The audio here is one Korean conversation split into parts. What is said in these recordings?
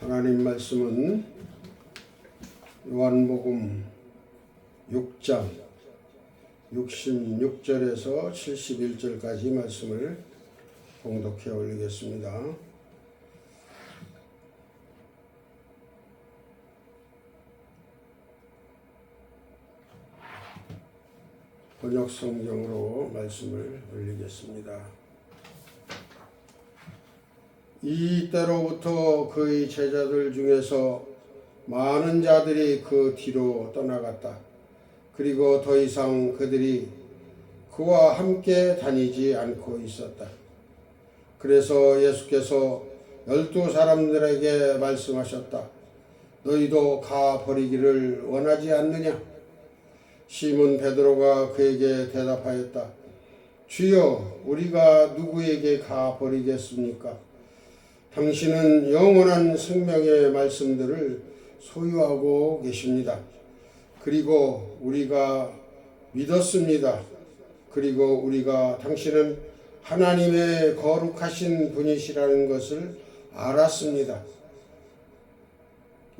하나님 말씀은 요한복음 6장 66절에서 71절까지 말씀을 봉독해 올리겠습니다. 번역 성경으로 말씀을 올리겠습니다. 이때로부터 그의 제자들 중에서 많은 자들이 그 뒤로 떠나갔다. 그리고 더 이상 그들이 그와 함께 다니지 않고 있었다. 그래서 예수께서 12사람들에게 말씀하셨다. 너희도 가 버리기를 원하지 않느냐? 시몬 베드로가 그에게 대답하였다. 주여, 우리가 누구에게 가 버리겠습니까? 당신은 영원한 생명의 말씀들을 소유하고 계십니다. 그리고 우리가 믿었습니다. 그리고 우리가 당신은 하나님의 거룩하신 분이시라는 것을 알았습니다.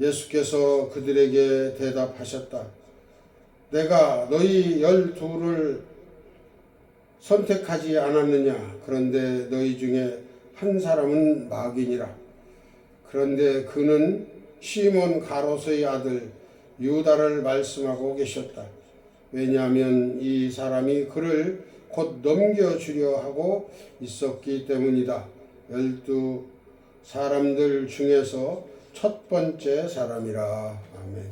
예수께서 그들에게 대답하셨다. 내가 너희 12를 선택하지 않았느냐? 그런데 너희 중에 한 사람은 마귀니라. 그런데 그는 시몬 가롯의 아들 유다를 말씀하고 계셨다. 왜냐하면 이 사람이 그를 곧 넘겨주려 하고 있었기 때문이다. 12사람들 중에서 첫 번째 사람이라. 아멘.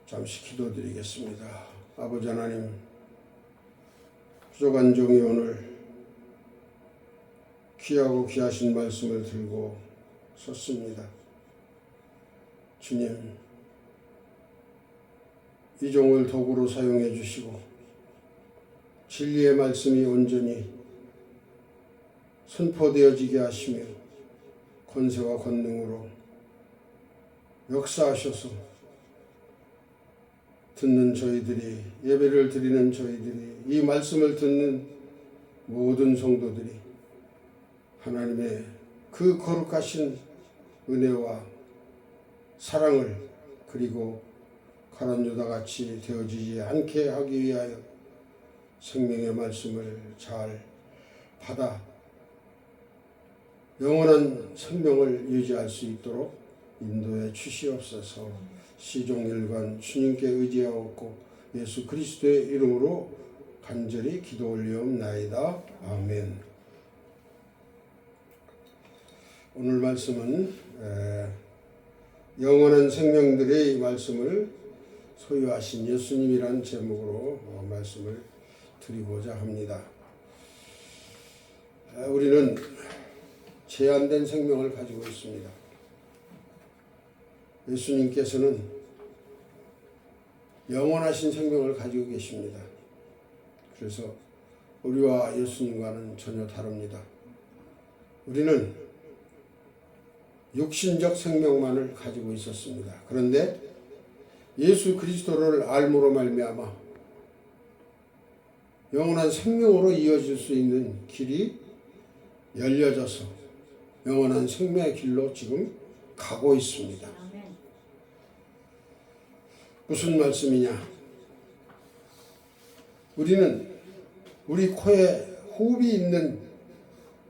잠시 기도드리겠습니다. 아버지 하나님, 부족한 종이 오늘 귀하고 귀하신 말씀을 들고 섰습니다. 주님, 이 종을 도구로 사용해 주시고 진리의 말씀이 온전히 선포되어지게 하시며 권세와 권능으로 역사하셔서 듣는 저희들이, 예배를 드리는 저희들이, 이 말씀을 듣는 모든 성도들이 하나님의 그 거룩하신 은혜와 사랑을, 그리고 가룟 유다같이 되어지지 않게 하기 위하여 생명의 말씀을 잘 받아 영원한 생명을 유지할 수 있도록 인도해 주시옵소서. 시종일관 주님께 의지하옵고 예수 그리스도의 이름으로 간절히 기도 올리옵나이다. 아멘. 오늘 말씀은 영원한 생명들의 말씀을 소유하신 예수님이란 제목으로 말씀을 드리고자 합니다. 우리는 제한된 생명을 가지고 있습니다. 예수님께서는 영원하신 생명을 가지고 계십니다. 그래서 우리와 예수님과는 전혀 다릅니다. 우리는 육신적 생명만을 가지고 있었습니다. 그런데 예수 그리스도를 알므로 말미암아 영원한 생명으로 이어질 수 있는 길이 열려져서 영원한 생명의 길로 지금 가고 있습니다. 무슨 말씀이냐? 우리는 우리 코에 호흡이 있는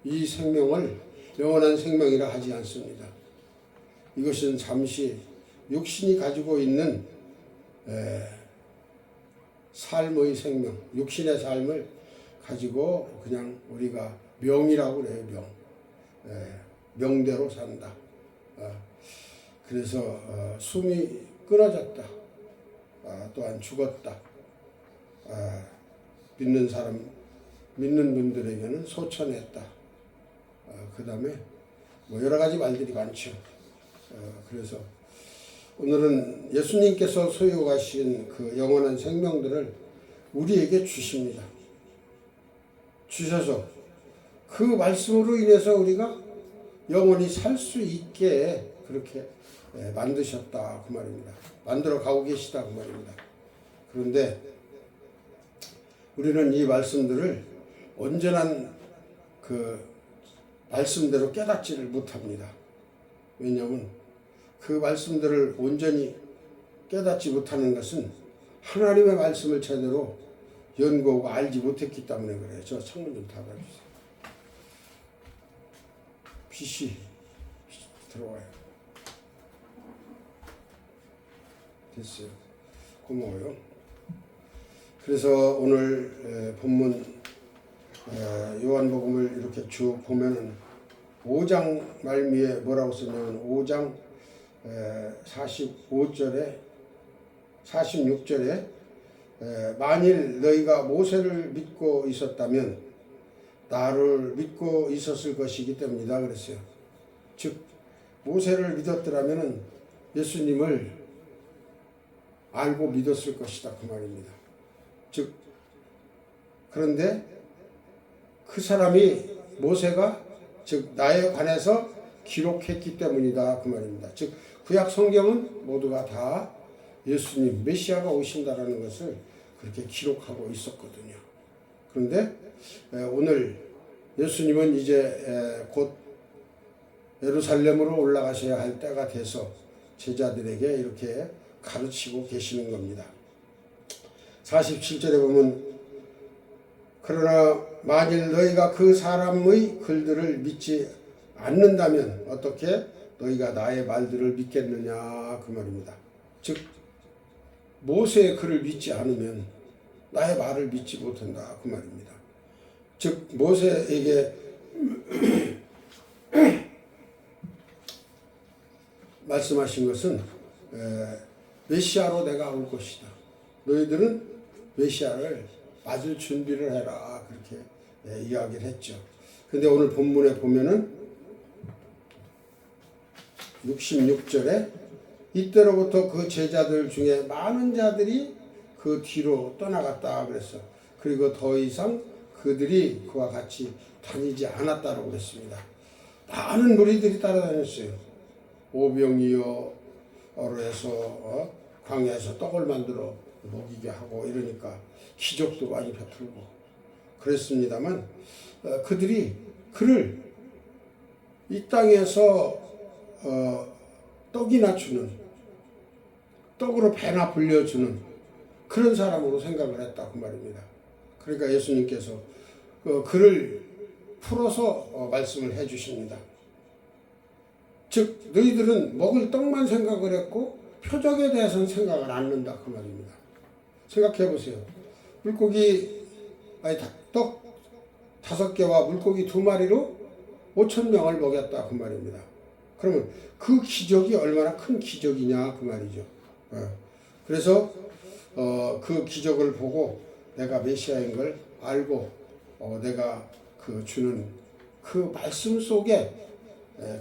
이 생명을 영원한 생명이라 하지 않습니다. 이것은 잠시 육신이 가지고 있는 삶의 생명, 육신의 삶을 가지고 그냥 우리가 명이라고 그래요. 명대로 산다. 그래서 숨이 끊어졌다. 또한 죽었다. 믿는 분들에게는 소천했다. 그 다음에 여러 가지 말들이 많죠. 그래서 오늘은 예수님께서 소유하신 그 영원한 생명들을 우리에게 주십니다. 주셔서 그 말씀으로 인해서 우리가 영원히 살 수 있게 그렇게 만드셨다 그 말입니다. 만들어 가고 계시다 그 말입니다. 그런데 우리는 이 말씀들을 온전한 그 말씀대로 깨닫지를 못합니다. 왜냐하면 그 말씀들을 온전히 깨닫지 못하는 것은 하나님의 말씀을 제대로 연구하고 알지 못했기 때문에 그래요. 저 창문 좀 닫아주세요. 빛이 들어와요. 됐어요. 고마워요. 그래서 오늘 본문 요한복음을 이렇게 쭉 보면은 5장 말미에 뭐라고 썼냐면 5장 45절에 46절에 만일 너희가 모세를 믿고 있었다면 나를 믿고 있었을 것이기 때문이다 그랬어요. 즉 모세를 믿었더라면 예수님을 알고 믿었을 것이다 그 말입니다. 즉 그런데 그 사람이 모세가 즉 나에 관해서 기록했기 때문이다 그 말입니다. 즉 구약 성경은 모두가 다 예수님 메시아가 오신다라는 것을 그렇게 기록하고 있었거든요. 그런데 오늘 예수님은 이제 곧 예루살렘으로 올라가셔야 할 때가 돼서 제자들에게 이렇게 가르치고 계시는 겁니다. 47절에 보면 그러나 만일 너희가 그 사람의 글들을 믿지 않는다면 어떻게 너희가 나의 말들을 믿겠느냐 그 말입니다. 즉 모세의 글을 믿지 않으면 나의 말을 믿지 못한다 그 말입니다. 즉 모세에게 말씀하신 것은 메시아로 내가 올 것이다. 너희들은 메시아를 맞을 준비를 해라 그렇게 이야기를 했죠. 근데 오늘 본문에 보면은 66절에 이때로부터 그 제자들 중에 많은 자들이 그 뒤로 떠나갔다 그랬어. 그리고 더 이상 그들이 그와 같이 다니지 않았다고 그랬습니다. 많은 무리들이 따라다녔어요. 오병이어로 해서 광야에서 떡을 만들어 먹이게 하고 이러니까 기적도 많이 베풀고 그랬습니다만 그들이 그를 이 땅에서 떡이나 주는 떡으로 배나 불려주는 그런 사람으로 생각을 했다 그 말입니다. 그러니까 예수님께서 그를 풀어서 말씀을 해 주십니다. 즉 너희들은 먹을 떡만 생각을 했고 표적에 대해서는 생각을 안 한다 그 말입니다. 생각해 보세요. 떡 5개와 물고기 2마리로 5,000명을 먹였다 그 말입니다. 그러면 그 기적이 얼마나 큰 기적이냐 그 말이죠. 그래서 그 기적을 보고 내가 메시아인 걸 알고 내가 그 주는 그 말씀 속에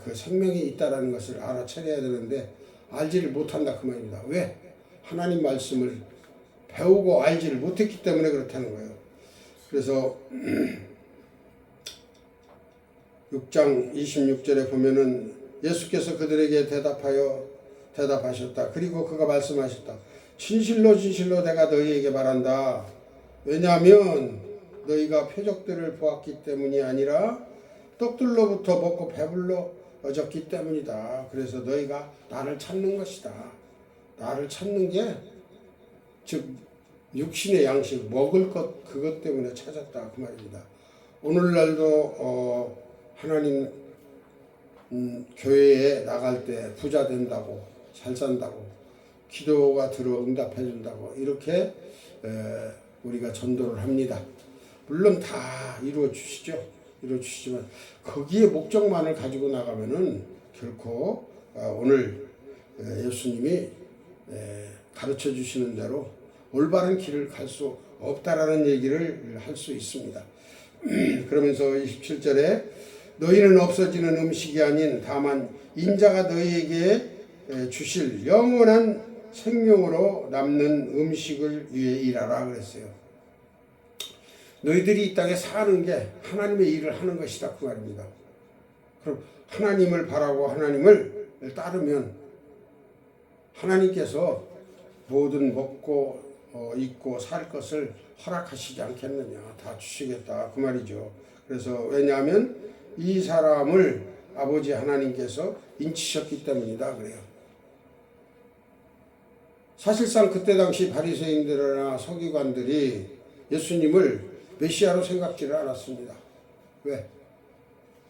그 생명이 있다라는 것을 알아차려야 되는데 알지를 못한다 그 말입니다. 왜? 하나님 말씀을 배우고 알지를 못했기 때문에 그렇다는 거예요. 그래서 6장 26절에 보면은 예수께서 그들에게 대답하셨다. 그리고 그가 말씀하셨다. 진실로 진실로 내가 너희에게 말한다. 왜냐하면 너희가 표적들을 보았기 때문이 아니라 떡들로부터 먹고 배불러졌기 때문이다. 그래서 너희가 나를 찾는 것이다. 나를 찾는 게 즉 육신의 양식 먹을 것 그것 때문에 찾았다 그 말입니다. 오늘날도 하나님 교회에 나갈 때 부자 된다고 잘 산다고 기도가 들어 응답해 준다고 이렇게 우리가 전도를 합니다. 물론 다 이루어 주시지만 거기에 목적만을 가지고 나가면은 결코 오늘 예수님이 가르쳐 주시는 대로 올바른 길을 갈 수 없다라는 얘기를 할 수 있습니다. 그러면서 27절에 너희는 없어지는 음식이 아닌 다만 인자가 너희에게 주실 영원한 생명으로 남는 음식을 위해 일하라 그랬어요. 너희들이 이 땅에 사는 게 하나님의 일을 하는 것이다 그 말입니다. 그럼 하나님을 바라고 하나님을 따르면 하나님께서 모든 먹고 입고 살 것을 허락하시지 않겠느냐, 다 주시겠다 그 말이죠. 그래서 왜냐하면 이 사람을 아버지 하나님께서 인치셨기 때문이다 그래요. 사실상 그때 당시 바리새인들이나 서기관들이 예수님을 메시아로 생각지를 않았습니다. 왜?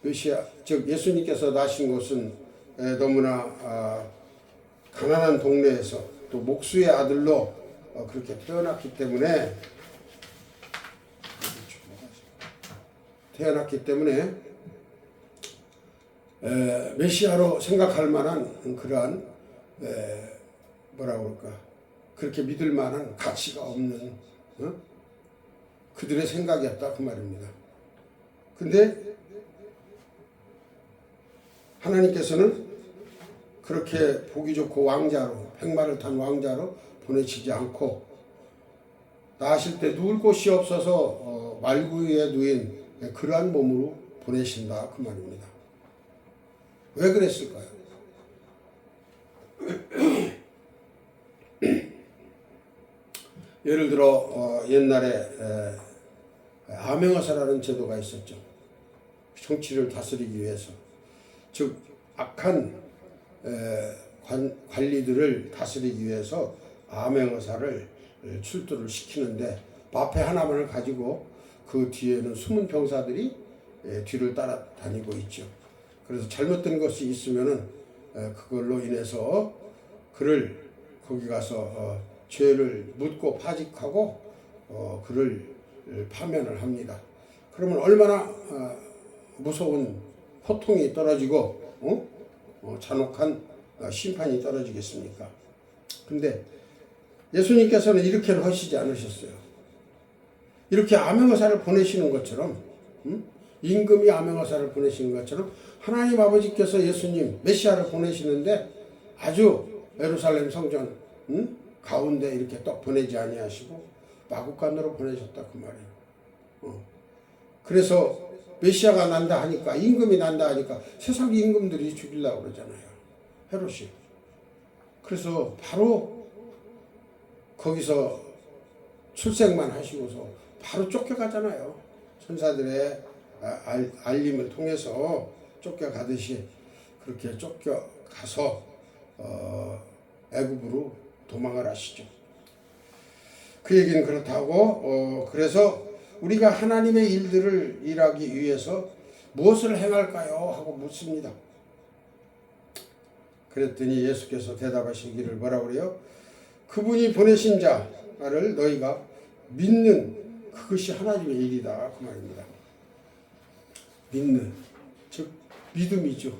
메시아, 즉 예수님께서 나신 곳은 너무나 가난한 동네에서 또 목수의 아들로 그렇게 태어났기 때문에 메시아로 생각할 만한 그러한 뭐라고 그럴까, 그렇게 믿을 만한 가치가 없는 그들의 생각이었다 그 말입니다. 근데 하나님께서는 그렇게 보기 좋고 왕자로, 백마를 탄 왕자로 보내시지 않고 나으실 때 누울 곳이 없어서 말구유에 누인 그러한 몸으로 보내신다 그 말입니다. 왜 그랬을까요? 예를 들어 옛날에 암행어사라는 제도가 있었죠. 정치를 다스리기 위해서. 즉 악한 관리들을 다스리기 위해서 암행어사를 출두를 시키는데 마패 하나만을 가지고 그 뒤에는 숨은 병사들이 뒤를 따라다니고 있죠. 그래서 잘못된 것이 있으면은 그걸로 인해서 그를 거기 가서 죄를 묻고 파직하고 그를 파면을 합니다. 그러면 얼마나 무서운 호통이 떨어지고 잔혹한 심판이 떨어지겠습니까? 근데 예수님께서는 이렇게는 하시지 않으셨어요. 이렇게 암행어사를 보내시는 것처럼, 임금이 암행어사를 보내시는 것처럼 하나님 아버지께서 예수님 메시아를 보내시는데 아주 예루살렘 성전 가운데 이렇게 딱 보내지 아니하시고 마구간으로 보내셨다 그 말이에요. 그래서 메시아가 난다 하니까, 임금이 난다 하니까 세상 임금들이 죽이려고 그러잖아요. 헤롯이. 그래서 바로 거기서 출생만 하시고서 바로 쫓겨가잖아요. 천사들의 알림을 통해서 쫓겨가듯이 그렇게 쫓겨가서 애굽으로 도망을 하시죠. 그 얘기는 그렇다고 그래서 우리가 하나님의 일들을 일하기 위해서 무엇을 행할까요? 하고 묻습니다. 그랬더니 예수께서 대답하시기를 뭐라고 그래요? 그분이 보내신 자를 너희가 믿는 그것이 하나님의 일이다 그 말입니다. 믿는, 즉 믿음이죠.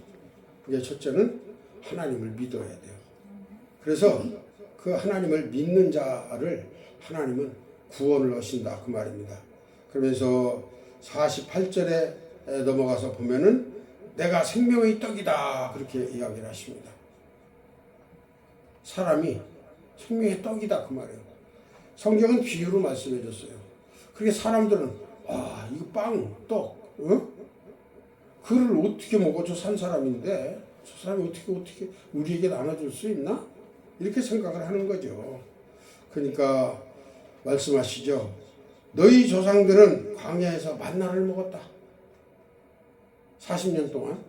그게 첫째는 하나님을 믿어야 돼요. 그래서 그 하나님을 믿는 자를 하나님은 구원을 하신다 그 말입니다. 그러면서 48절에 넘어가서 보면은 내가 생명의 떡이다 그렇게 이야기를 하십니다. 사람이 생명의 떡이다 그 말이에요. 성경은 비유로 말씀해 줬어요. 그게 사람들은 이거 빵, 떡, 그를 어떻게 먹어? 저 산 사람인데 저 사람이 어떻게 우리에게 나눠줄 수 있나? 이렇게 생각을 하는 거죠. 그러니까 말씀하시죠. 너희 조상들은 광야에서 만나를 먹었다. 40년 동안,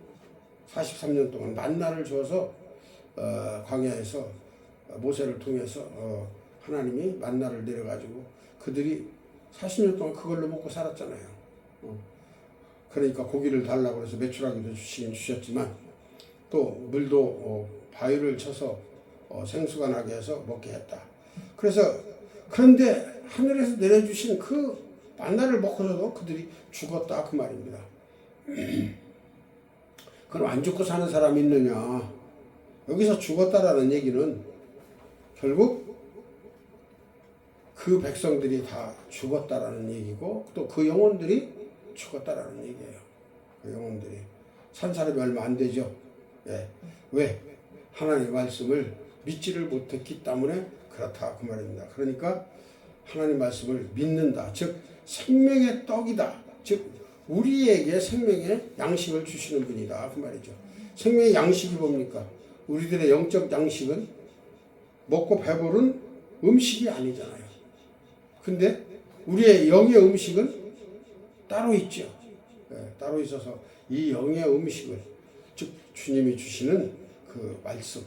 43년 동안 만나를 줘서 광야에서 모세를 통해서 하나님이 만나를 내려가지고 그들이 40년 동안 그걸로 먹고 살았잖아요. 그러니까 고기를 달라고 해서 메추라기도 주셨지만 또 물도 바위를 쳐서 생수가 나게 해서 먹게 했다. 그런데 하늘에서 내려주신 그 만나를 먹고서도 그들이 죽었다 그 말입니다. 그럼 안 죽고 사는 사람이 있느냐? 여기서 죽었다라는 얘기는 결국 그 백성들이 다 죽었다라는 얘기고 또 그 영혼들이 죽었다라는 얘기예요. 그 영혼들이 산 사람이 얼마 안 되죠. 왜? 하나님의 말씀을 믿지를 못했기 때문에 그렇다 그 말입니다. 그러니까 하나님 말씀을 믿는다. 즉 생명의 떡이다. 즉 우리에게 생명의 양식을 주시는 분이다 그 말이죠. 생명의 양식이 뭡니까? 우리들의 영적 양식은 먹고 배부른 음식이 아니잖아요. 근데 우리의 영의 음식은 따로 있죠. 따로 있어서 이 영의 음식을, 즉 주님이 주시는 그 말씀,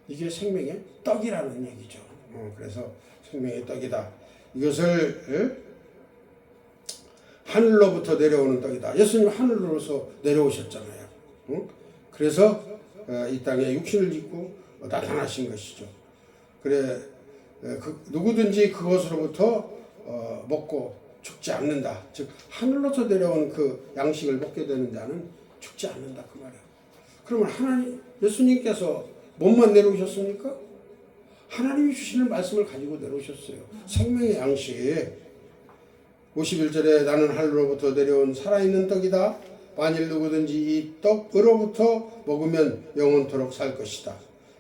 이게 생명의 떡이라는 얘기죠. 그래서 생명의 떡이다. 이것을 하늘로부터 내려오는 떡이다. 예수님 하늘로서 내려오셨잖아요. 그래서 이 땅에 육신을 입고 나타나신 것이죠. 그래, 누구든지 그것으로부터 먹고 죽지 않는다. 즉 하늘로서 내려온 그 양식을 먹게 되는 자는 죽지 않는다 그 말이에요. 그러면 하나님, 예수님께서 몸만 내려오셨습니까? 하나님이 주시는 말씀을 가지고 내려오셨어요. 생명의 양식. 51절에 나는 하늘로부터 내려온 살아있는 떡이다. 만일 누구든지 이 떡으로부터 먹으면 영원토록 살 것이다.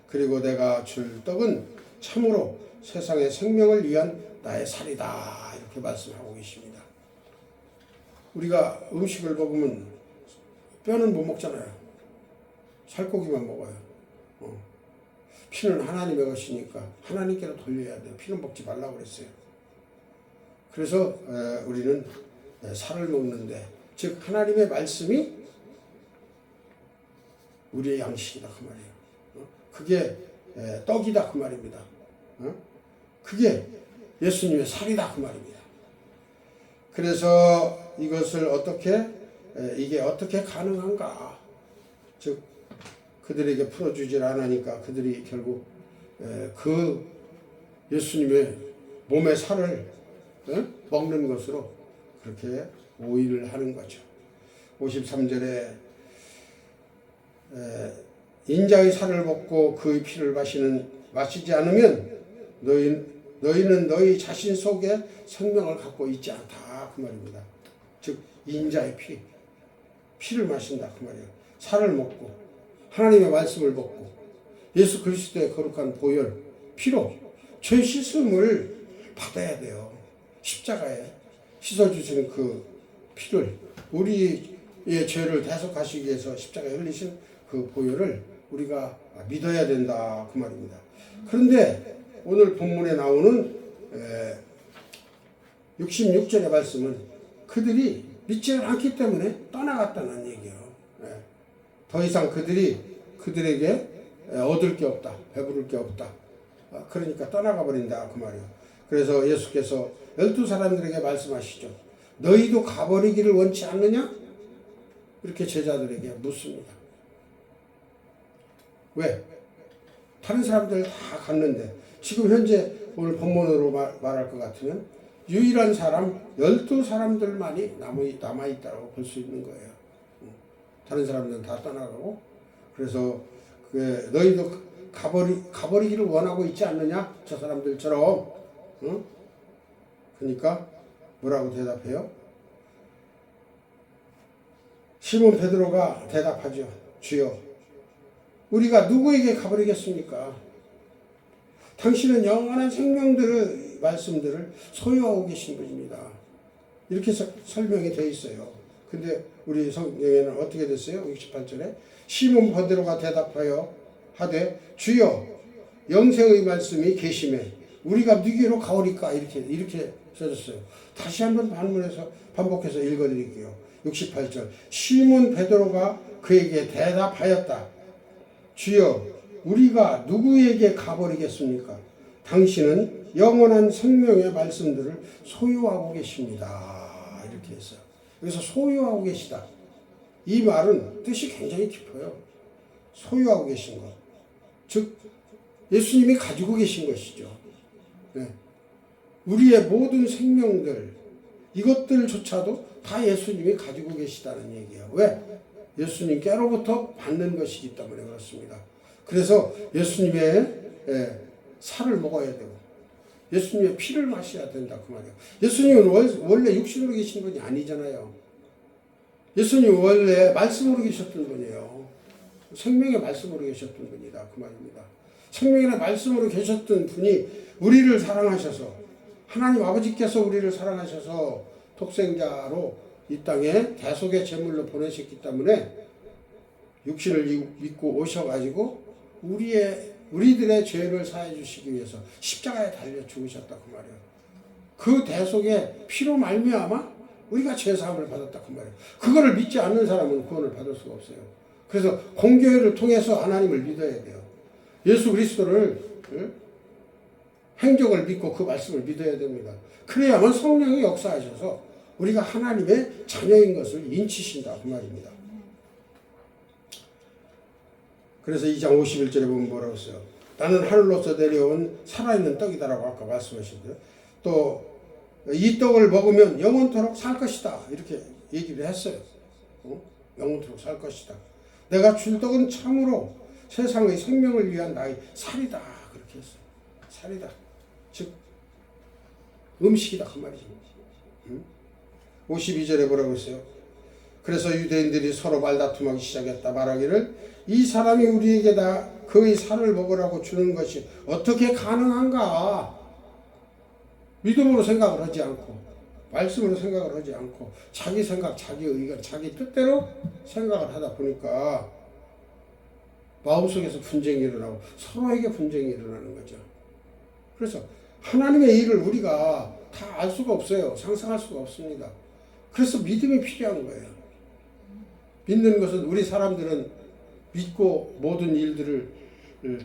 그리고 내가 줄 떡은 참으로 세상의 생명을 위한 나의 살이다. 이렇게 말씀하고 계십니다. 우리가 음식을 먹으면 뼈는 못 먹잖아요. 살코기만 먹어요. 피는 하나님의 것이니까 하나님께로 돌려야 돼요. 피는 먹지 말라고 그랬어요. 그래서 우리는 살을 먹는데, 즉 하나님의 말씀이 우리의 양식이다 그 말이에요. 그게 떡이다 그 말입니다. 그게 예수님의 살이다 그 말입니다. 그래서 이것을 이게 어떻게 가능한가? 즉 그들에게 풀어주질 않으니까 그들이 결국 그 예수님의 몸의 살을 먹는 것으로 그렇게 오인을 하는 거죠. 53절에 인자의 살을 먹고 그의 피를 마시지 않으면 너희는 너희 자신 속에 생명을 갖고 있지 않다 그 말입니다. 즉 인자의 피를 마신다 그 말이에요. 살을 먹고 하나님의 말씀을 먹고 예수 그리스도의 거룩한 보혈 피로 죄 씻음을 받아야 돼요. 십자가에 씻어주시는 그 피를, 우리의 죄를 대속하시기 위해서 십자가에 흘리신 그 보혈을 우리가 믿어야 된다 그 말입니다. 그런데 오늘 본문에 나오는 66절의 말씀은 그들이 믿지 않기 때문에 떠나갔다는 얘기예요. 더 이상 그들에게 얻을 게 없다, 배부를 게 없다. 그러니까 떠나가 버린다 그 말이에요. 그래서 예수께서 12사람들에게 말씀하시죠. 너희도 가버리기를 원치 않느냐? 이렇게 제자들에게 묻습니다. 왜? 다른 사람들 다 갔는데, 지금 현재 오늘 본문으로 말할 것 같으면 유일한 사람 12사람들만이 남아있다고 볼 수 있는 거예요. 다른 사람들은 다 떠나가고, 그래서 너희도 가버리기를 원하고 있지 않느냐? 저 사람들처럼. 그러니까 뭐라고 대답해요? 시몬 베드로가 대답하죠. 주여, 우리가 누구에게 가버리겠습니까? 당신은 영원한 생명들의 말씀들을 소유하고 계신 분입니다. 이렇게 설명이 되어 있어요. 근데 우리 성경에는 어떻게 됐어요? 68절에 시몬 베드로가 대답하여 하되 주여, 영생의 말씀이 계심에 우리가 누구로 가오리까? 이렇게 써졌어요. 다시 한번 반복해서 읽어드릴게요. 68절 시몬 베드로가 그에게 대답하였다. 주여, 우리가 누구에게 가버리겠습니까? 당신은 영원한 생명의 말씀들을 소유하고 계십니다. 이렇게 했어요. 여기서 소유하고 계시다. 이 말은 뜻이 굉장히 깊어요. 소유하고 계신 것. 즉 예수님이 가지고 계신 것이죠. 네. 우리의 모든 생명들, 이것들조차도 다 예수님이 가지고 계시다는 얘기예요. 왜? 예수님께로부터 받는 것이기 때문에 그렇습니다. 그래서 예수님의 살을 먹어야 되고 예수님의 피를 마셔야 된다 그 말이에요. 예수님은 원래 육신으로 계신 분이 아니잖아요. 예수님은 원래 말씀으로 계셨던 분이에요. 생명의 말씀으로 계셨던 분이다 그 말입니다. 생명의 말씀으로 계셨던 분이 우리를 사랑하셔서, 하나님 아버지께서 우리를 사랑하셔서 독생자로 이 땅에 대속의 제물로 보내셨기 때문에 육신을 입고 오셔가지고 우리들의 죄를 사해 주시기 위해서 십자가에 달려 죽으셨다 그 말이에요. 그 대속의 피로 말미암아 우리가 죄사함을 받았다 그 말이에요. 그거를 믿지 않는 사람은 구원을 받을 수가 없어요. 그래서 공교회를 통해서 하나님을 믿어야 돼요. 예수 그리스도를 행적을 믿고 그 말씀을 믿어야 됩니다. 그래야만 성령이 역사하셔서 우리가 하나님의 자녀인 것을 인치신다 그 말입니다. 그래서 2장 51절에 보면 뭐라고 했어요? 나는 하늘로서 내려온 살아있는 떡이다라고 아까 말씀하셨는데 또 이 떡을 먹으면 영원토록 살 것이다 이렇게 얘기를 했어요. 영원토록 살 것이다. 내가 줄 떡은 참으로 세상의 생명을 위한 나의 살이다 그렇게 했어요. 살이다. 즉 음식이다 그 말이죠. 52절에 뭐라고 했어요? 그래서 유대인들이 서로 말다툼하기 시작했다. 말하기를 이 사람이 우리에게 다 그의 살을 먹으라고 주는 것이 어떻게 가능한가? 믿음으로 생각을 하지 않고 말씀으로 생각을 하지 않고 자기 생각, 자기 의견, 자기 뜻대로 생각을 하다 보니까 마음속에서 분쟁이 일어나고 서로에게 분쟁이 일어나는 거죠. 그래서 하나님의 일을 우리가 다 알 수가 없어요. 상상할 수가 없습니다. 그래서 믿음이 필요한 거예요. 믿는 것은 우리 사람들은 믿고 모든 일들을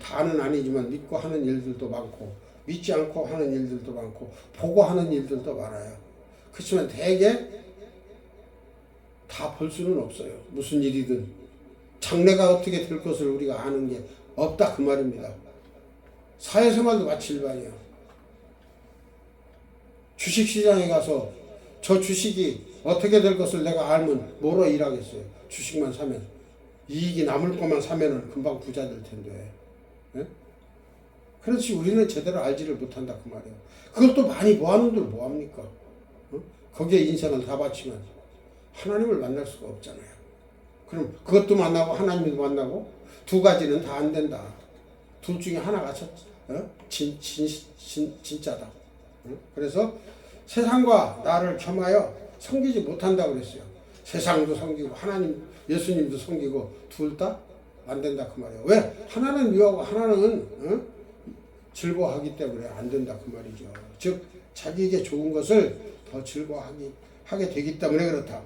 다는 아니지만 믿고 하는 일들도 많고 믿지 않고 하는 일들도 많고 보고 하는 일들도 많아요. 그렇지만 대개 다 볼 수는 없어요. 무슨 일이든 장래가 어떻게 될 것을 우리가 아는 게 없다 그 말입니다. 사회생활도 마찬가지예요. 주식시장에 가서 저 주식이 어떻게 될 것을 내가 알면 뭐로 일하겠어요. 주식만 사면 이익이 남을 것만 사면은 금방 부자 될 텐데. 네? 그렇지 우리는 제대로 알지를 못한다 그 말이에요. 그걸 또 많이 모아놓은들 뭐합니까? 거기에 인생을 다 바치면 하나님을 만날 수가 없잖아요. 그럼 그것도 만나고 하나님도 만나고 두 가지는 다 안 된다. 둘 중에 하나가 진짜다. 그래서 세상과 나를 겸하여 섬기지 못한다고 그랬어요. 세상도 섬기고 하나님 예수님도 섬기고 둘 다 안 된다 그 말이에요. 왜? 하나는 미워하고 하나는 즐거워하기 때문에 안 된다 그 말이죠. 즉 자기에게 좋은 것을 더 즐거워하게 되기 때문에 그렇다.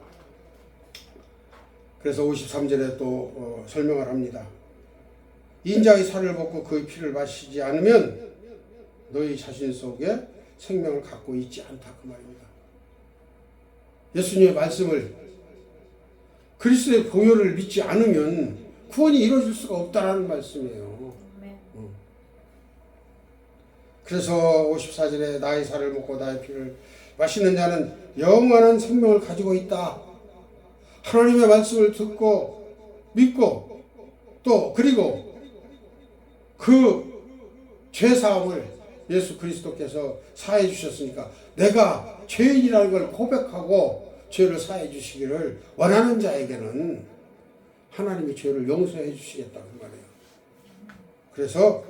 그래서 53절에 또 설명을 합니다. 인자의 살을 먹고 그의 피를 마시지 않으면 너희 자신 속에 생명을 갖고 있지 않다 그 말입니다. 예수님의 말씀을 그리스도의 보혈을 믿지 않으면 구원이 이루어질 수가 없다라는 말씀이에요. 그래서 54절에 나의 살을 먹고 나의 피를 마시는 자는 영원한 생명을 가지고 있다. 하나님의 말씀을 듣고 믿고 또 그리고 그 죄사함을 예수 그리스도께서 사해 주셨으니까 내가 죄인이라는 걸 고백하고 죄를 사해 주시기를 원하는 자에게는 하나님이 죄를 용서해 주시겠다 그 말이에요. 그래서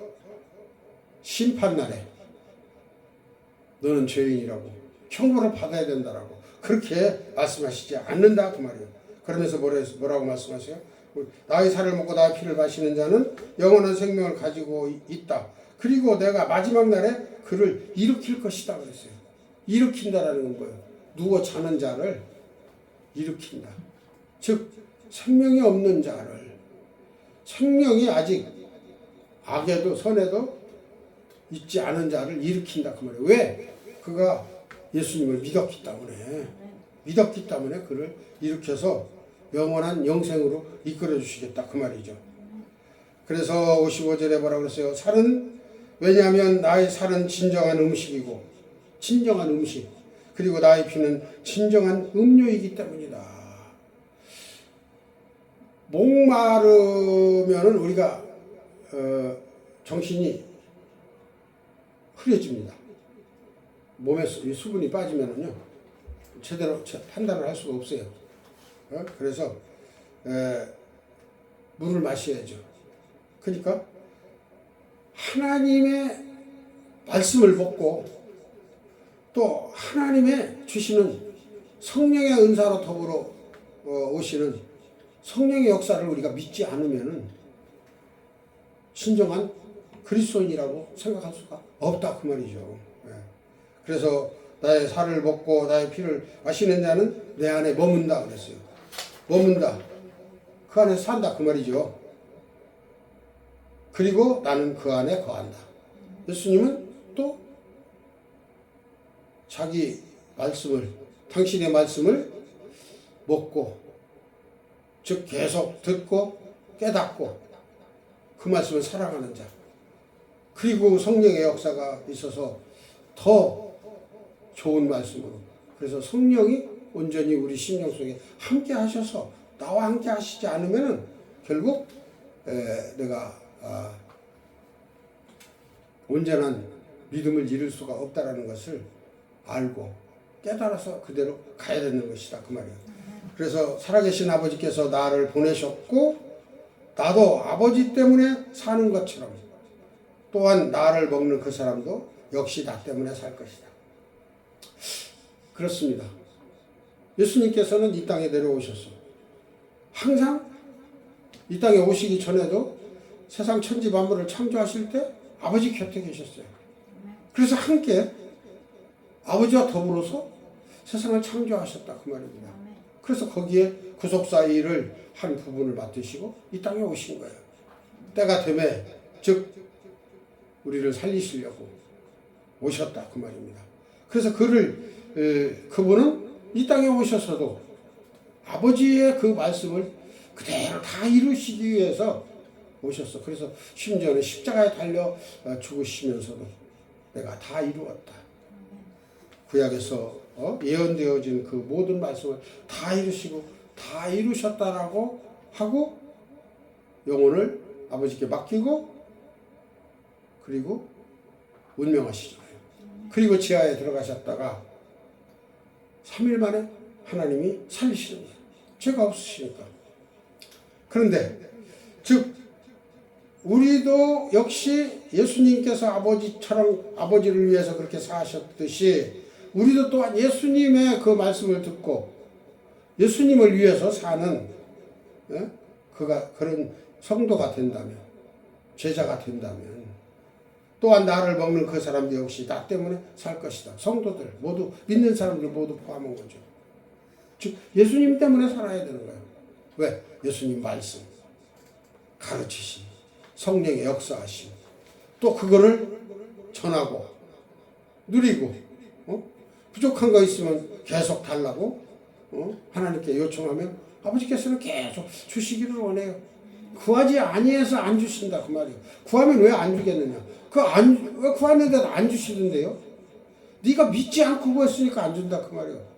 심판날에 너는 죄인이라고 형벌을 받아야 된다라고 그렇게 말씀하시지 않는다 그 말이에요. 그러면서 뭐라고 말씀하세요? 나의 살을 먹고 나의 피를 마시는 자는 영원한 생명을 가지고 있다. 그리고 내가 마지막 날에 그를 일으킬 것이다 그랬어요. 일으킨다라는 건 뭐예요? 누워 자는 자를 일으킨다. 즉 생명이 없는 자를, 생명이 아직 악에도 선에도 있지 않은 자를 일으킨다 그 말이에요. 왜? 그가 예수님을 믿었기 때문에 그를 일으켜서 영원한 영생으로 이끌어 주시겠다 그 말이죠. 그래서 55절에 뭐라고 그랬어요? 왜냐하면 나의 살은 진정한 음식이고 진정한 음식 그리고 나의 피는 진정한 음료이기 때문이다. 목마르면은 우리가 정신이 흐려집니다. 몸에 수분이 빠지면은요 제대로 판단을 할 수가 없어요. 그래서 물을 마셔야죠. 그러니까 하나님의 말씀을 먹고 또 하나님의 주시는 성령의 은사로 더불어 오시는 성령의 역사를 우리가 믿지 않으면은 진정한 그리스도인이라고 생각할 수가 없다 그 말이죠. 그래서 나의 살을 먹고 나의 피를 마시는 자는 내 안에 머문다 그랬어요. 머문다. 그 안에 산다 그 말이죠. 그리고 나는 그 안에 거한다. 예수님은 또 자기 말씀을, 당신의 말씀을 먹고, 즉 계속 듣고 깨닫고 그 말씀을 사랑하는 자, 그리고 성령의 역사가 있어서 더 좋은 말씀으로, 그래서 성령이 온전히 우리 심령 속에 함께 하셔서 나와 함께 하시지 않으면은 결국 내가 온전한 믿음을 이룰 수가 없다라는 것을 알고 깨달아서 그대로 가야 되는 것이다 그 말이에요. 그래서 살아계신 아버지께서 나를 보내셨고 나도 아버지 때문에 사는 것처럼 또한 나를 먹는 그 사람도 역시 나 때문에 살 것이다. 그렇습니다. 예수님께서는 이 땅에 내려오셨어. 항상 이 땅에 오시기 전에도 세상 천지 만물을 창조하실 때 아버지 곁에 계셨어요. 그래서 함께 아버지와 더불어서 세상을 창조하셨다 그 말입니다. 그래서 거기에 구속사 일을 한 부분을 맡으시고 이 땅에 오신 거예요. 때가 되매 즉 우리를 살리시려고 오셨다 그 말입니다. 그래서 그분은 이 땅에 오셔서도 아버지의 그 말씀을 그대로 다 이루시기 위해서 오셨어. 그래서 심지어는 십자가에 달려 죽으시면서도 내가 다 이루었다. 구약에서 예언되어진 그 모든 말씀을 다 이루시고 다 이루셨다라고 하고 영혼을 아버지께 맡기고 그리고 운명하시잖아요. 그리고 지하에 들어가셨다가 3일 만에 하나님이 살리시는 거예요. 죄가 없으시니까. 그런데 즉 우리도 역시 예수님께서 아버지처럼 아버지를 위해서 그렇게 사셨듯이 우리도 또한 예수님의 그 말씀을 듣고 예수님을 위해서 사는 그런 성도가 된다면, 제자가 된다면 또한 나를 먹는 그 사람도 역시 나 때문에 살 것이다. 성도들 모두, 믿는 사람들 모두 포함한 거죠. 즉 예수님 때문에 살아야 되는 거예요. 왜? 예수님 말씀, 가르치심, 성령의 역사하심, 또 그거를 전하고 누리고 부족한 거 있으면 계속 달라고 하나님께 요청하면 아버지께서는 계속 주시기를 원해요. 구하지 아니해서 안 주신다 그 말이에요. 구하면 왜 안 주겠느냐? 왜 구하는데도 안 주시던데요? 네가 믿지 않고 구했으니까 안 준다 그 말이에요.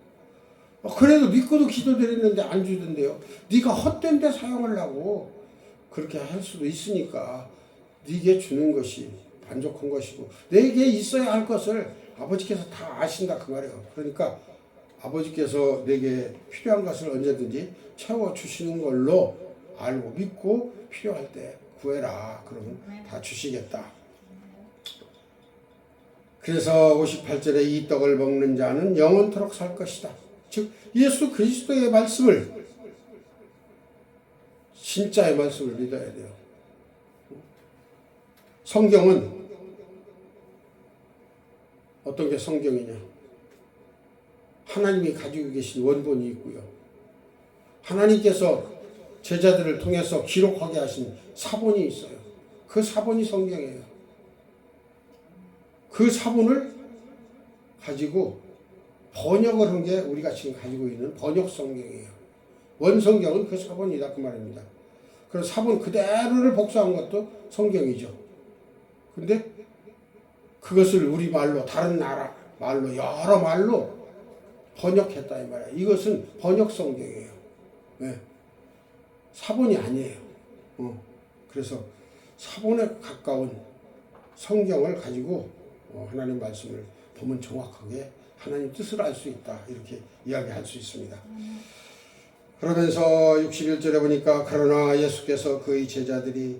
그래도 믿고도 기도드렸는데 안 주던데요. 네가 헛된 데 사용하려고 그렇게 할 수도 있으니까 네게 주는 것이 반족한 것이고 내게 있어야 할 것을 아버지께서 다 아신다 그 말이에요. 그러니까 아버지께서 내게 필요한 것을 언제든지 채워주시는 걸로 알고 믿고 필요할 때 구해라. 그러면 다 주시겠다. 그래서 58절에 이 떡을 먹는 자는 영원토록 살 것이다. 즉 예수 그리스도의 말씀을, 진짜의 말씀을 믿어야 돼요. 성경은 어떤 게 성경이냐? 하나님이 가지고 계신 원본이 있고요. 하나님께서 제자들을 통해서 기록하게 하신 사본이 있어요. 그 사본이 성경이에요. 그 사본을 가지고 번역을 한 게 우리가 지금 가지고 있는 번역 성경이에요. 원성경은 그 사본이다 그 말입니다. 그래서 사본 그대로를 복사한 것도 성경이죠. 근데 그것을 우리 말로, 다른 나라 말로, 여러 말로 번역했다 이 말이야. 이것은 번역 성경이에요. 네. 사본이 아니에요. 그래서 사본에 가까운 성경을 가지고 하나님 말씀을 보면 정확하게 하나님 뜻을 알 수 있다. 이렇게 이야기할 수 있습니다. 그러면서 61절에 보니까 그러나 예수께서 그의 제자들이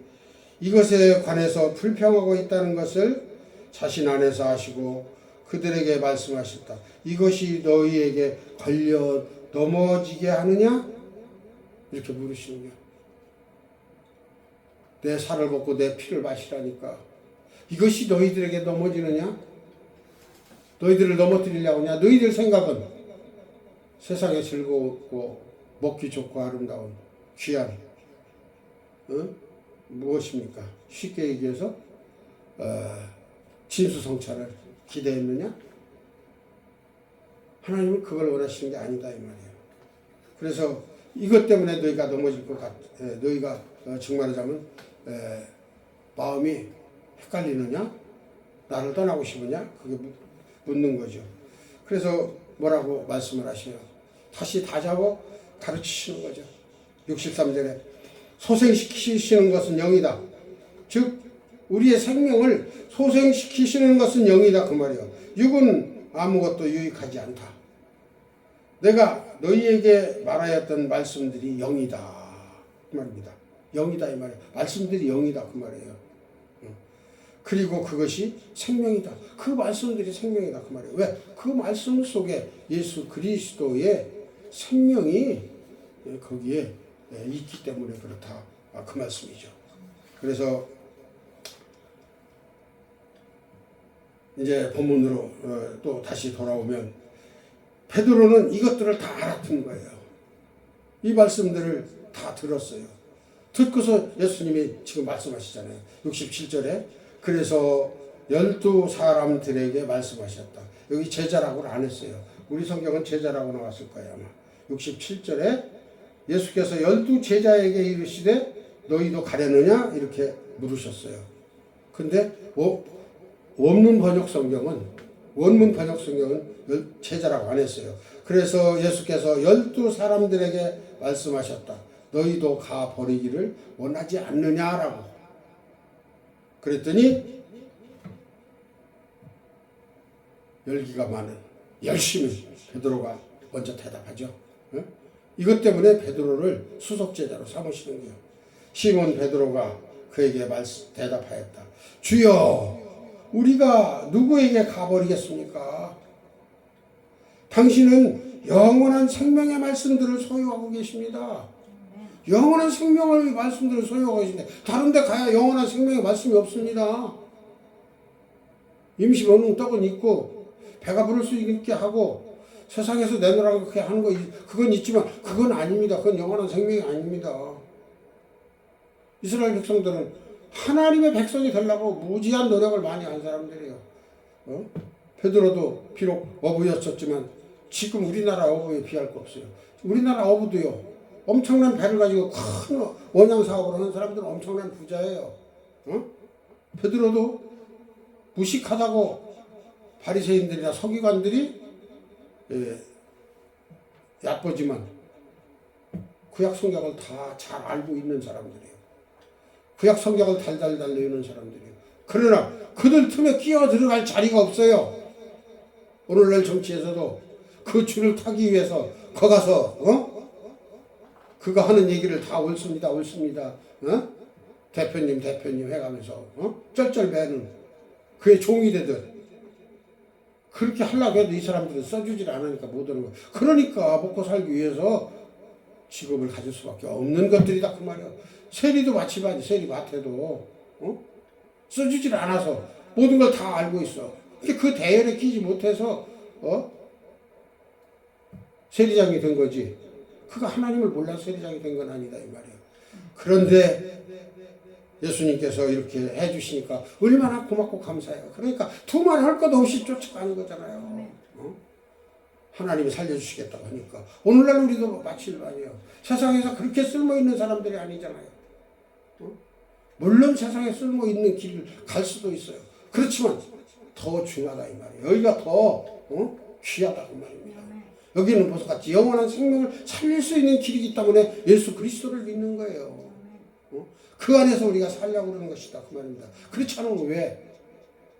이것에 관해서 불평하고 있다는 것을 자신 안에서 아시고 그들에게 말씀하셨다. 이것이 너희에게 걸려 넘어지게 하느냐? 이렇게 물으시는 거야. 내 살을 먹고 내 피를 마시라니까 이것이 너희들에게 넘어지느냐? 너희들을 넘어뜨리려고 하냐? 너희들 생각은 세상에 즐거웠고 먹기 좋고 아름다운 귀한 무엇입니까? 쉽게 얘기해서 진수성찬을 기대했느냐? 하나님은 그걸 원하시는 게 아니다 이 말이에요. 그래서 이것 때문에 너희가 넘어질 것 같아. 너희가 정말하자면 마음이 헷갈리느냐? 나를 떠나고 싶으냐? 그게 묻는 거죠. 그래서 뭐라고 말씀을 하셔요? 다시 다잡아 가르치시는 거죠. 63절에 소생시키시는 것은 영이다. 즉 우리의 생명을 소생시키시는 것은 영이다 그 말이에요. 육은 아무것도 유익하지 않다. 내가 너희에게 말하였던 말씀들이 영이다 그 말입니다. 영이다 이 말이에요. 말씀들이 영이다 그 말이에요. 그리고 그것이 생명이다. 그 말씀들이 생명이다 그 말이에요. 왜? 그 말씀 속에 예수 그리스도의 생명이 거기에 있기 때문에 그렇다. 그 말씀이죠. 그래서 이제 본문으로 또 다시 돌아오면 베드로는 이것들을 다 알아듣는 거예요. 이 말씀들을 다 들었어요. 듣고서 예수님이 지금 말씀하시잖아요. 67절에 그래서 12사람들에게 말씀하셨다. 여기 제자라고는 안 했어요. 우리 성경은 제자라고 나왔을 거예요 아마. 67절에 예수께서 12제자에게 이르시되 너희도 가려느냐 이렇게 물으셨어요. 근데 원문 번역 성경은 제자라고 안 했어요. 그래서 예수께서 12사람들에게 말씀하셨다. 너희도 가 버리기를 원하지 않느냐라고. 그랬더니 열기가 많은 열심히 베드로가 먼저 대답하죠. 이것 때문에 베드로를 수석제자로 삼으시는 거예요. 시몬 베드로가 그에게 대답하였다. 주여 우리가 누구에게 가버리겠습니까? 당신은 영원한 생명의 말씀들을 소유하고 계십니다. 영원한 생명의 말씀들을 소유하고 계신데 다른 데 가야 영원한 생명의 말씀이 없습니다. 임시 먹는 떡은 있고 배가 부를 수 있게 하고 세상에서 내놓으라고 그렇게 하는 거 그건 있지만 그건 아닙니다. 그건 영원한 생명이 아닙니다. 이스라엘 백성들은 하나님의 백성이 되려고 무지한 노력을 많이 한 사람들이에요. 베드로도 비록 어부였었지만 지금 우리나라 어부에 비할 거 없어요. 우리나라 어부도요. 엄청난 배를 가지고 큰 원양 사업을 하는 사람들은 엄청난 부자예요. 베드로도 무식하다고 바리새인들이나 서기관들이 얕보지만 구약 성경을 다 잘 알고 있는 사람들이에요. 구약 성경을 달달 외우는 사람들이에요. 그러나 그들 틈에 끼어 들어갈 자리가 없어요. 오늘날 정치에서도 그 줄을 타기 위해서 거 가서 그거 하는 얘기를 다 옳습니다. 대표님 해가면서 쩔쩔매는 그의 종이 되듯 그렇게 하려고 해도 이 사람들은 써주질 않으니까 못 오는 거예요. 그러니까 먹고 살기 위해서 직업을 가질 수밖에 없는 것들이다 그 말이에요. 세리도 마찬가지. 세리밭에도 써주질 않아서 모든 걸 다 알고 있어. 그 대열에 끼지 못해서 세리장이 된 거지. 그가 하나님을 몰라서 세리장이 된 건 아니다 이 말이에요. 그런데 예수님께서 이렇게 해주시니까 얼마나 고맙고 감사해요. 그러니까 두말할 것 없이 쫓아가는 거잖아요. 하나님이 살려주시겠다고 하니까 오늘날 우리도 마찬가지예요. 세상에서 그렇게 쓸모있는 사람들이 아니잖아요. 물론 세상에 쓸모있는 길을 갈 수도 있어요. 그렇지만 더 중요하다 이 말이에요. 여기가 더 귀하다 그 말입니다. 여기는 보석같이 영원한 생명을 살릴 수 있는 길이기 때문에 예수 그리스도를 믿는 거예요. 그 안에서 우리가 살려고 그러는 것이다 그 말입니다. 그렇지 않으면 왜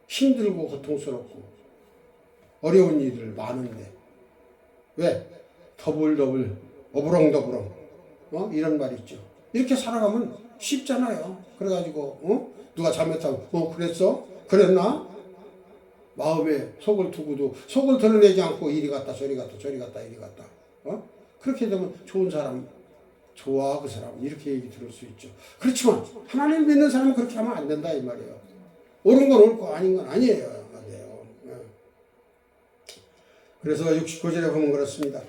힘들고 고통스럽고 어려운 일들 많은데 왜 더블 어부렁더부렁 이런 말이 있죠. 이렇게 살아가면 쉽잖아요. 그래가지고 누가 잘못하면 그랬어? 그랬나? 마음에 속을 두고도 속을 드러내지 않고 이리 갔다 저리 갔다 이리 갔다 그렇게 되면 좋은 사람 좋아 그 사람 이렇게 얘기 들을 수 있죠. 그렇지만 하나님 믿는 사람은 그렇게 하면 안 된다 이 말이에요. 옳은 건 옳고 아닌 건 아니에요. 그래서 69절에 보면 그렇습니다.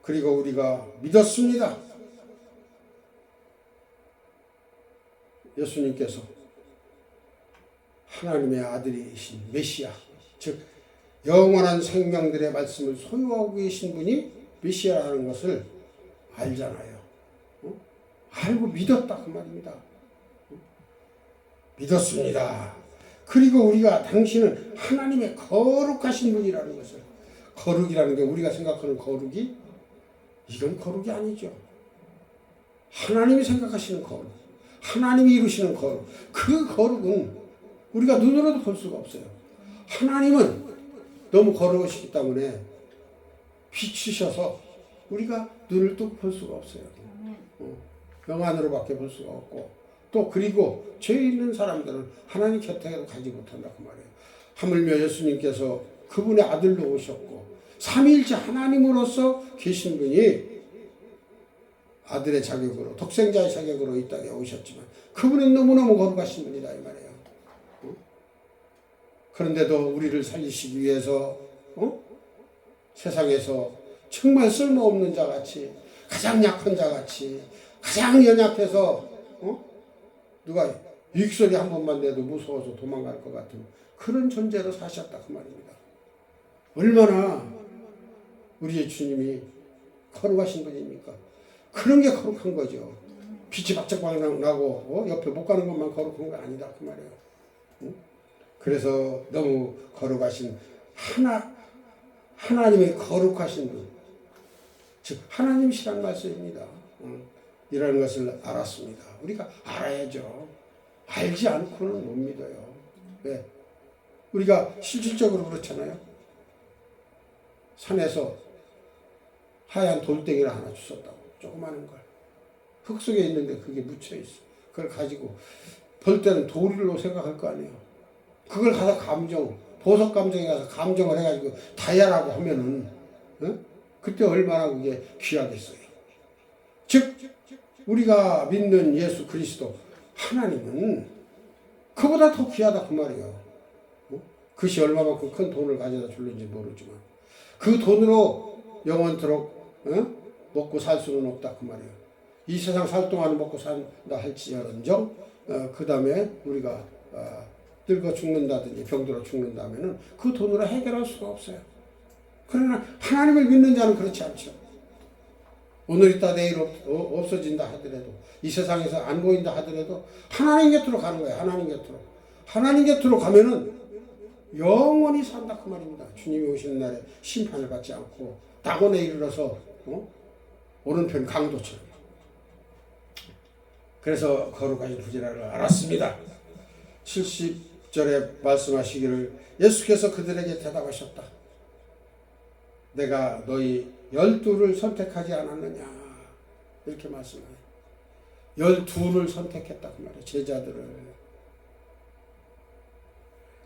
그리고 우리가 믿었습니다. 예수님께서 하나님의 아들이신 메시아, 즉 영원한 생명들의 말씀을 소유하고 계신 분이 메시아라는 것을 알잖아요. 알고 믿었다 그 말입니다. 믿었습니다. 그리고 우리가 당신은 하나님의 거룩하신 분이라는 것을, 거룩이라는 게 우리가 생각하는 거룩이 이건 거룩이 아니죠. 하나님이 생각하시는 거룩, 하나님이 이루시는 거룩, 그 거룩은 우리가 눈으로도 볼 수가 없어요. 하나님은 너무 거룩하시기 때문에 비추셔서 우리가 눈을 또 볼 수가 없어요. 영안으로밖에 볼 수가 없고, 또 그리고 죄 있는 사람들은 하나님 곁에도 가지 못한다 그 말이에요. 하물며 예수님께서 그분의 아들로 오셨고 삼위일체 하나님으로서 계신 분이 아들의 자격으로, 독생자의 자격으로 이 땅에 오셨지만 그분은 너무너무 거룩하신 분이다 이 말이에요. 그런데도 우리를 살리시기 위해서 세상에서 정말 쓸모없는 자같이, 가장 약한 자같이, 가장 연약해서 누가 유익소리 한 번만 내도 무서워서 도망갈 것 같은 그런 존재로 사셨다 그 말입니다. 얼마나 우리의 주님이 거룩하신 분입니까? 그런 게 거룩한 거죠. 빛이 바짝 나고 옆에 못 가는 것만 거룩한 거 아니다 그 말이에요. 그래서 너무 거룩하신 하나님의 거룩하신 분, 즉 하나님이시란 말씀입니다. 이라는 것을 알았습니다. 우리가 알아야죠. 알지 않고는 못 믿어요. 왜? 우리가 실질적으로 그렇잖아요. 산에서 하얀 돌덩이를 하나 주웠다고, 조그마한 걸. 흙 속에 있는데 그게 묻혀있어. 그걸 가지고 볼 때는 돌이로 생각할 거 아니에요. 그걸 가서 보석 감정에 가서 감정을 해가지고 다이아라고 하면은 그때 얼마나 그게 귀하겠어요. 즉 우리가 믿는 예수 그리스도 하나님은 그보다 더 귀하다 그 말이에요. 그것이 얼마만큼 큰 돈을 가져다 줄는지 모르지만 그 돈으로 영원토록 먹고 살 수는 없다 그 말이에요. 이 세상 살 동안 먹고 산다 할지언정 그 다음에 우리가 늙어 죽는다든지 병들어 죽는다면은 그 돈으로 해결할 수가 없어요. 그러나 하나님을 믿는 자는 그렇지 않죠. 오늘 있다 내일 없어진다 하더라도, 이 세상에서 안 보인다 하더라도 하나님 곁으로 가는 거예요. 하나님 곁으로. 하나님 곁으로 가면은 영원히 산다 그 말입니다. 주님이 오시는 날에 심판을 받지 않고 낙원에 이르러서 오른편 강도처럼. 그래서 거룩하신 부지라를 알았습니다. 70절에 말씀하시기를 예수께서 그들에게 대답하셨다. 내가 너희 12를 선택하지 않았느냐 이렇게 말씀해요. 12를 선택했다 그 말이에요. 제자들을.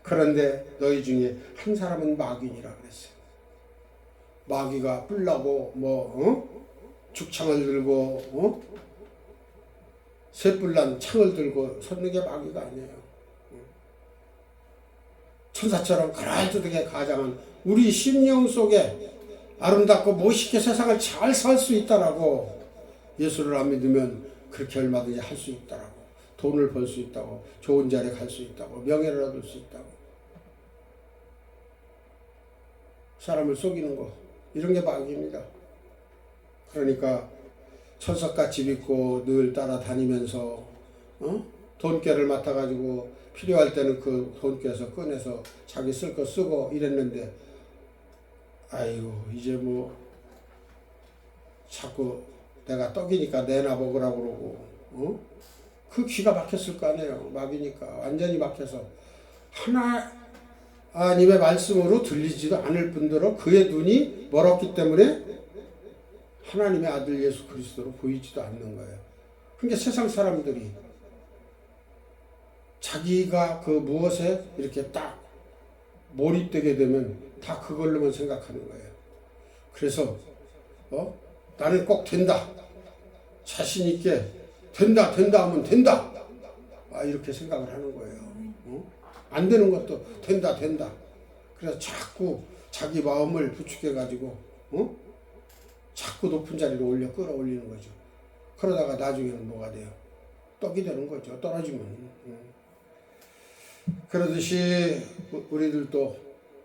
그런데 너희 중에 한 사람은 마귀니라 그랬어요. 마귀가 뿔나고 죽창을 들고 쇠뿔난 창을 들고 섰는 게 마귀가 아니에요. 천사처럼 그럴듯하게 가장한 우리 심령 속에 아름답고 멋있게 세상을 잘 살 수 있다라고, 예수를 안 믿으면 그렇게 얼마든지 할 수 있다라고, 돈을 벌 수 있다고, 좋은 자리에 갈 수 있다고, 명예를 얻을 수 있다고, 사람을 속이는 거 이런 게 마귀입니다. 그러니까 천석같이 믿고 늘 따라다니면서 돈깨를 맡아가지고 필요할 때는 그 돈깨에서 꺼내서 자기 쓸 거 쓰고 이랬는데, 아이고 이제 뭐 자꾸 내가 떡이니까 내나 먹으라고 그러고 그 귀가 막혔을 거 아니에요. 마귀니까 완전히 막혀서 하나님의 말씀으로 들리지도 않을 뿐더러 그의 눈이 멀었기 때문에 하나님의 아들 예수 그리스도로 보이지도 않는 거예요. 그러니까 세상 사람들이 자기가 그 무엇에 이렇게 딱 몰입되게 되면 다 그걸로만 생각하는 거예요. 그래서 나는 꼭 된다, 자신 있게 된다 하면 된다, 이렇게 생각을 하는 거예요. 안 되는 것도 된다. 그래서 자꾸 자기 마음을 부축해가지고 자꾸 높은 자리로 끌어올리는 거죠. 그러다가 나중에는 뭐가 돼요? 떡이 되는 거죠. 떨어지면. 그러듯이 우리들도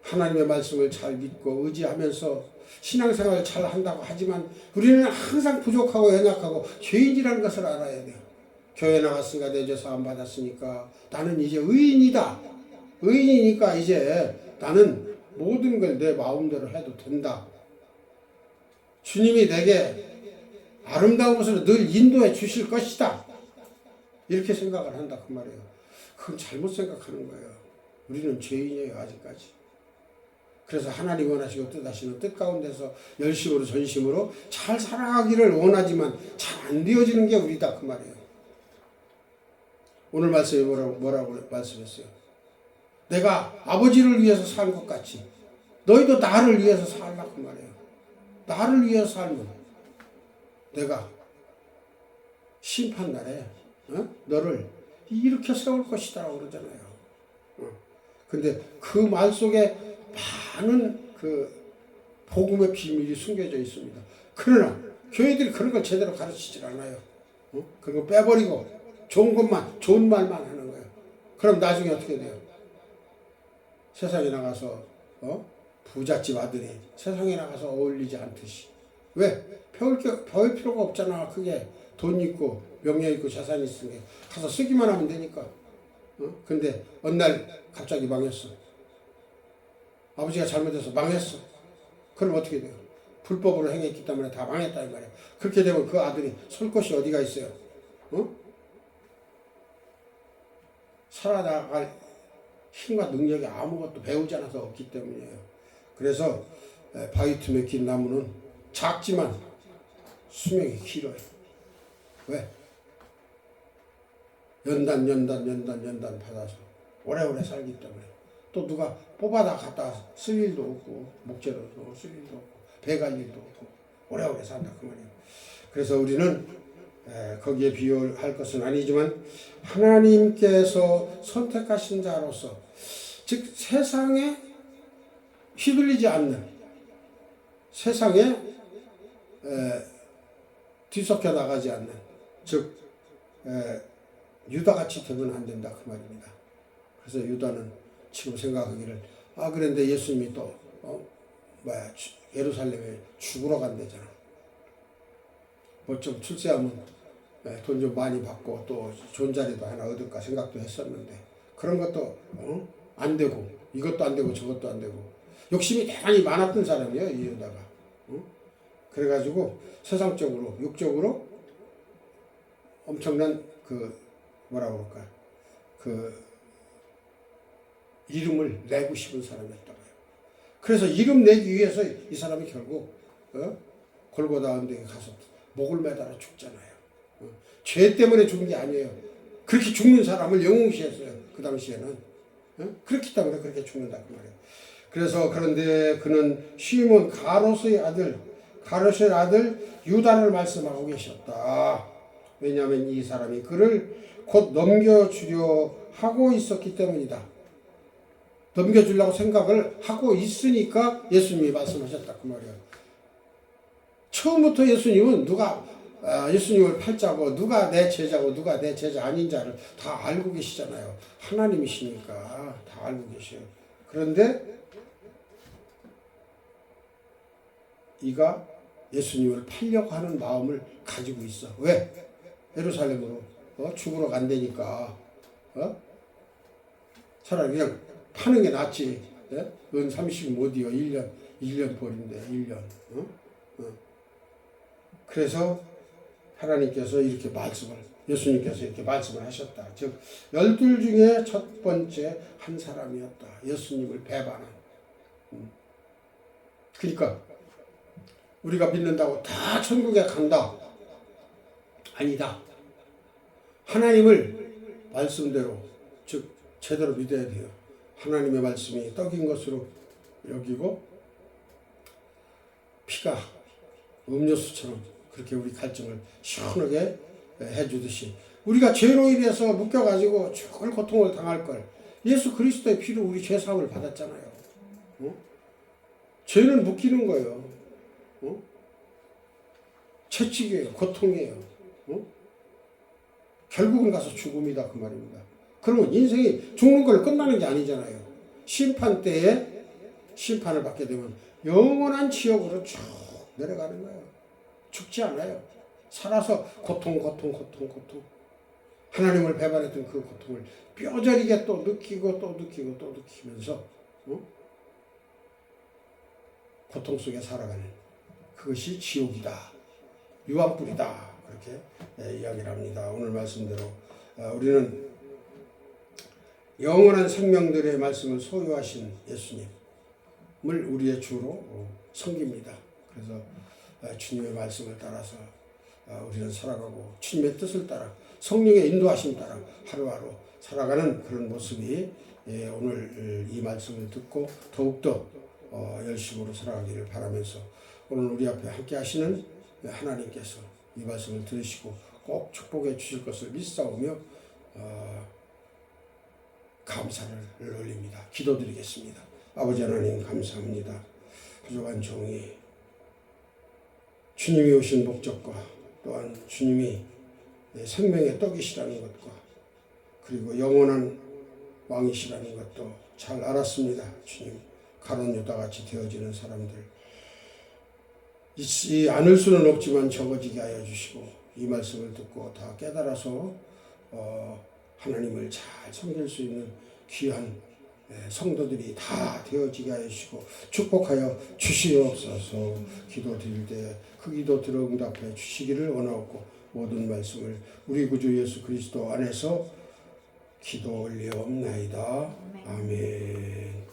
하나님의 말씀을 잘 믿고 의지하면서 신앙생활을 잘 한다고 하지만 우리는 항상 부족하고 연약하고 죄인이라는 것을 알아야 돼요. 교회 나갔으니까 내 죄 사함 받았으니까 나는 이제 의인이다. 의인이니까 이제 나는 모든 걸 내 마음대로 해도 된다. 주님이 내게 아름다운 것으로 늘 인도해 주실 것이다. 이렇게 생각을 한다 그 말이에요. 그건 잘못 생각하는 거예요. 우리는 죄인이에요 아직까지. 그래서 하나님 원하시고 뜻하시는 뜻 가운데서 열심으로 전심으로 잘 살아가기를 원하지만 잘 안 되어지는 게 우리다 그 말이에요. 오늘 말씀에 뭐라고 말씀했어요? 내가 아버지를 위해서 산 것 같이 너희도 나를 위해서 살라 그 말이에요. 나를 위해서 살면 내가 심판날에 너를 이렇게 세울 것이다 그러잖아요. 근데 그 말 속에 많은 그 복음의 비밀이 숨겨져 있습니다. 그러나 교회들이 그런 걸 제대로 가르치질 않아요. 그런 거 빼버리고 좋은 말만 하는 거예요. 그럼 나중에 어떻게 돼요? 세상에 나가서 부잣집 아들이 세상에 나가서 어울리지 않듯이. 왜? 배울 필요가 없잖아. 그게 돈 있고 명예 있고 재산이 있으니까 가서 쓰기만 하면 되니까. 근데 어느 날 갑자기 망했어. 아버지가 잘못해서 망했어. 그럼 어떻게 돼요? 불법으로 행했기 때문에 다 망했다 이 말이에요. 그렇게 되면 그 아들이 설 곳이 어디가 있어요? 살아나갈 힘과 능력이 아무것도 배우지 않아서 없기 때문이에요. 그래서 바위 틈에 긴 나무는 작지만 수명이 길어요. 왜? 연단 받아서 오래오래 살기 때문에. 또 누가 뽑아다 갖다 쓸 일도 없고 목재로도 쓸 일도 없고 배갈 일도 없고 오래오래 산다 그 말이에요. 그래서 우리는 거기에 비교할 것은 아니지만 하나님께서 선택하신 자로서 즉 세상에 휘둘리지 않는 세상에 뒤섞여 나가지 않는 즉 유다같이 되면 안 된다 그 말입니다. 그래서 유다는 지금 생각하기를 그런데 예수님이 또 예루살렘에 죽으러 간대잖아. 뭐 좀 출세하면 돈 좀 많이 받고 또 좋은 자리도 하나 얻을까 생각도 했었는데 그런 것도 안 되고 이것도 안 되고 저것도 안 되고 욕심이 대단히 많았던 사람이에요 이 유다가. 그래가지고 세상적으로 육적으로 엄청난 뭐라 그럴까 이름을 내고 싶은 사람이었다고요. 그래서 이름 내기 위해서 이 사람이 결국 골고다 언덕에 가서 목을 매달아 죽잖아요. 죄 때문에 죽은 게 아니에요. 그렇게 죽는 사람을 영웅시했어요. 그 당시에는. 그렇기 때문에 그렇게 죽는다 그 말이에요. 그래서 그런데 그는 시몬 가롯의 아들 유다를 말씀하고 계셨다. 왜냐하면 이 사람이 그를 곧 넘겨주려 하고 있었기 때문이다. 넘겨주려고 생각을 하고 있으니까 예수님이 말씀하셨다 그 말이에요. 처음부터 예수님은 예수님을 팔자고 누가 내 제자고 누가 내 제자 아닌 자를 다 알고 계시잖아요. 하나님이시니까 다 알고 계셔요. 그런데 이가 예수님을 팔려고 하는 마음을 가지고 있어. 왜? 예루살렘으로 죽으러 간다니까 차라리 그냥 파는 게 낫지. 예? 은 30 못이요. 1년 벌인데 1년. 그래서 하나님께서 예수님께서 이렇게 말씀을 하셨다. 즉 12 중에 첫 번째 한 사람이었다. 예수님을 배반한. 그러니까 우리가 믿는다고 다 천국에 간다. 아니다. 하나님을 말씀대로 즉 제대로 믿어야 돼요. 하나님의 말씀이 떡인 것으로 여기고 피가 음료수처럼 그렇게 우리 갈증을 시원하게 해주듯이 우리가 죄로 인해서 묶여가지고 죽을 고통을 당할 걸 예수 그리스도의 피로 우리 죄사함을 받았잖아요. 죄는 묶이는 거예요. 어? 채찍이에요. 고통이에요. 어? 결국은 가서 죽음이다 그 말입니다. 그러면 인생이 죽는 걸로 끝나는 게 아니잖아요. 심판 때에 심판을 받게 되면 영원한 지옥으로 쭉 내려가는 거예요. 죽지 않아요. 살아서 고통. 하나님을 배반했던 그 고통을 뼈저리게 또 느끼고 또 느끼면서 고통 속에 살아가는 그것이 지옥이다. 유황불이다. 그렇게 이야기를 합니다. 오늘 말씀대로 우리는 영원한 생명들의 말씀을 소유하신 예수님을 우리의 주로 섬깁니다. 그래서 주님의 말씀을 따라서 우리는 살아가고 주님의 뜻을 따라 성령의 인도하심 따라 하루하루 살아가는 그런 모습이 오늘 이 말씀을 듣고 더욱더 열심으로 살아가기를 바라면서 오늘 우리 앞에 함께 하시는 하나님께서 이 말씀을 들으시고 꼭 축복해 주실 것을 믿사오며 감사를 올립니다. 기도드리겠습니다. 아버지 하나님 감사합니다. 부족한 종이 주님이 오신 목적과 또한 주님이 내 생명의 떡이시라는 것과 그리고 영원한 왕이시라는 것도 잘 알았습니다. 주님, 가룟 유다같이 되어지는 사람들 있지 않을 수는 없지만 적어지게 하여 주시고 이 말씀을 듣고 다 깨달아서 하나님을 잘 섬길 수 있는 귀한 성도들이 다 되어지게 하여 주시고 축복하여 주시옵소서. 기도드릴 때 그 기도 들어 응답해 주시기를 원하옵고 모든 말씀을 우리 구주 예수 그리스도 안에서 기도 올리옵나이다. 아멘.